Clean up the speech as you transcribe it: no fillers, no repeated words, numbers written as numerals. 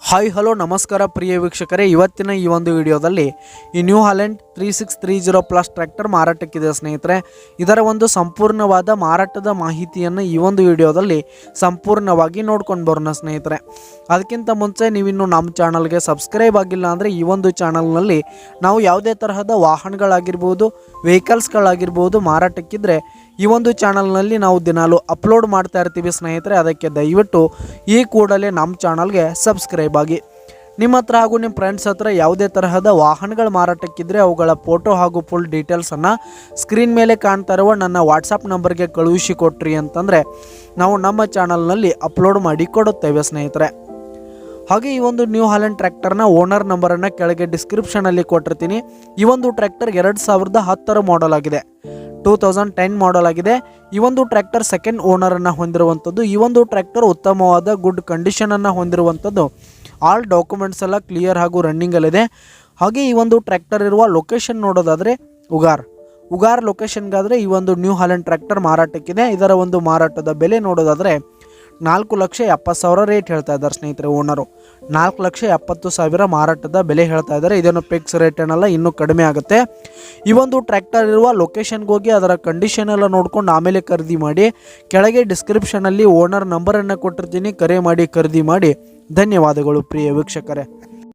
Hi hello ನಮಸ್ಕಾರ ಪ್ರಿಯ ವೀಕ್ಷಕರೇ, ಇವತ್ತಿನ ಈ ಒಂದು ವಿಡಿಯೋದಲ್ಲಿ ಈ ನ್ಯೂ ಹಾಲೆಂಡ್ 3630 ಪ್ಲಸ್ ಟ್ರ್ಯಾಕ್ಟರ್ ಮಾರಾಟಕ್ಕಿದೆ ಸ್ನೇಹಿತರೆ. ಇದರ ಒಂದು ಸಂಪೂರ್ಣವಾದ ಮಾರಾಟದ ಮಾಹಿತಿಯನ್ನು ಈ ಒಂದು ವಿಡಿಯೋದಲ್ಲಿ ಸಂಪೂರ್ಣವಾಗಿ ನೋಡ್ಕೊಂಡು ಬರೋಣ ಸ್ನೇಹಿತರೆ. ಅದಕ್ಕಿಂತ ಮುಂಚೆ ನೀವಿನ್ನು ನಮ್ಮ ಚಾನಲ್ಗೆ ಸಬ್ಸ್ಕ್ರೈಬ್ ಆಗಿಲ್ಲ ಅಂದರೆ ಈ ಒಂದು ಚಾನಲ್ನಲ್ಲಿ ನಾವು ಯಾವುದೇ ತರಹದ ವಾಹನಗಳಾಗಿರ್ಬೋದು, ವೆಹಿಕಲ್ಸ್ಗಳಾಗಿರ್ಬೋದು ಮಾರಾಟಕ್ಕಿದ್ರೆ ಈ ಒಂದು ಚಾನಲ್ನಲ್ಲಿ ನಾವು ದಿನಾಲು ಅಪ್ಲೋಡ್ ಮಾಡ್ತಾ ಇರ್ತೀವಿ ಸ್ನೇಹಿತರೆ. ಅದಕ್ಕೆ ದಯವಿಟ್ಟು ಈ ಕೂಡಲೇ ನಮ್ಮ ಚಾನಲ್ಗೆ ಸಬ್ಸ್ಕ್ರೈಬ್ ಆಗಿ. ನಿಮ್ಮ ಹತ್ರ ಹಾಗೂ ನಿಮ್ಮ ಫ್ರೆಂಡ್ಸ್ ಹತ್ರ ಯಾವುದೇ ತರಹದ ವಾಹನಗಳ ಮಾರಾಟಕ್ಕಿದ್ರೆ ಅವುಗಳ ಫೋಟೋ ಹಾಗೂ ಫುಲ್ ಡೀಟೇಲ್ಸನ್ನು ಸ್ಕ್ರೀನ್ ಮೇಲೆ ಕಾಣ್ತಾ ಇರುವ ನನ್ನ ವಾಟ್ಸಪ್ ನಂಬರ್ಗೆ ಕಳುಹಿಸಿ ಕೊಟ್ರಿ ಅಂತಂದರೆ ನಾವು ನಮ್ಮ ಚಾನಲ್ನಲ್ಲಿ ಅಪ್ಲೋಡ್ ಮಾಡಿ ಕೊಡುತ್ತೇವೆ ಸ್ನೇಹಿತರೆ. ಹಾಗೆ ಈ ಒಂದು ನ್ಯೂ ಹಾಲೆಂಡ್ ಟ್ರ್ಯಾಕ್ಟರ್ನ ಓನರ್ ನಂಬರನ್ನು ಕೆಳಗೆ ಡಿಸ್ಕ್ರಿಪ್ಷನಲ್ಲಿ ಕೊಟ್ಟಿರ್ತೀನಿ. ಈ ಒಂದು ಟ್ರ್ಯಾಕ್ಟರ್ 2010 ಮಾಡೆಲ್ ಆಗಿದೆ, 2010 ಮಾಡೆಲ್ ಆಗಿದೆ. ಈ ಒಂದು ಟ್ರ್ಯಾಕ್ಟರ್ ಸೆಕೆಂಡ್ ಓನರನ್ನು ಹೊಂದಿರುವಂಥದ್ದು. ಈ ಒಂದು ಟ್ರ್ಯಾಕ್ಟರ್ ಉತ್ತಮವಾದ ಗುಡ್ ಕಂಡೀಷನನ್ನು ಹೊಂದಿರುವಂಥದ್ದು. ಆಲ್ ಡಾಕ್ಯುಮೆಂಟ್ಸ್ ಎಲ್ಲ ಕ್ಲಿಯರ್ ಹಾಗೂ ರನ್ನಿಂಗಲ್ಲಿದೆ. ಹಾಗೆ ಈ ಒಂದು ಟ್ರ್ಯಾಕ್ಟರ್ ಇರುವ ಲೊಕೇಶನ್ ನೋಡೋದಾದರೆ ಉಗಾರ್ ಲೊಕೇಶನ್ಗಾದರೆ ಈ ಒಂದು ನ್ಯೂ ಹಾಲೆಂಡ್ ಟ್ರ್ಯಾಕ್ಟರ್ ಮಾರಾಟಕ್ಕಿದೆ. ಇದರ ಒಂದು ಮಾರಾಟದ ಬೆಲೆ ನೋಡೋದಾದರೆ 4,70,000 ರೇಟ್ ಹೇಳ್ತಾ ಇದ್ದಾರೆ ಸ್ನೇಹಿತರೆ. ಓನರು 4,70,000 ಮಾರಾಟದ ಬೆಲೆ ಹೇಳ್ತಾ ಇದ್ದಾರೆ. ಇದನ್ನು ಫಿಕ್ಸ್ ರೇಟ್ ಏನಲ್ಲ, ಇನ್ನೂ ಕಡಿಮೆ ಆಗುತ್ತೆ. ಈ ಒಂದು ಟ್ರ್ಯಾಕ್ಟರ್ ಇರುವ ಲೊಕೇಶನ್ಗೆ ಹೋಗಿ ಅದರ ಕಂಡೀಷನ್ ಎಲ್ಲ ನೋಡ್ಕೊಂಡು ಆಮೇಲೆ ಖರೀದಿ ಮಾಡಿ. ಕೆಳಗೆ ಡಿಸ್ಕ್ರಿಪ್ಷನಲ್ಲಿ ಓನರ್ ನಂಬರನ್ನು ಕೊಟ್ಟಿರ್ತೀನಿ, ಕರೆ ಮಾಡಿ ಖರೀದಿ ಮಾಡಿ. ಧನ್ಯವಾದಗಳು ಪ್ರಿಯ ವೀಕ್ಷಕರೇ.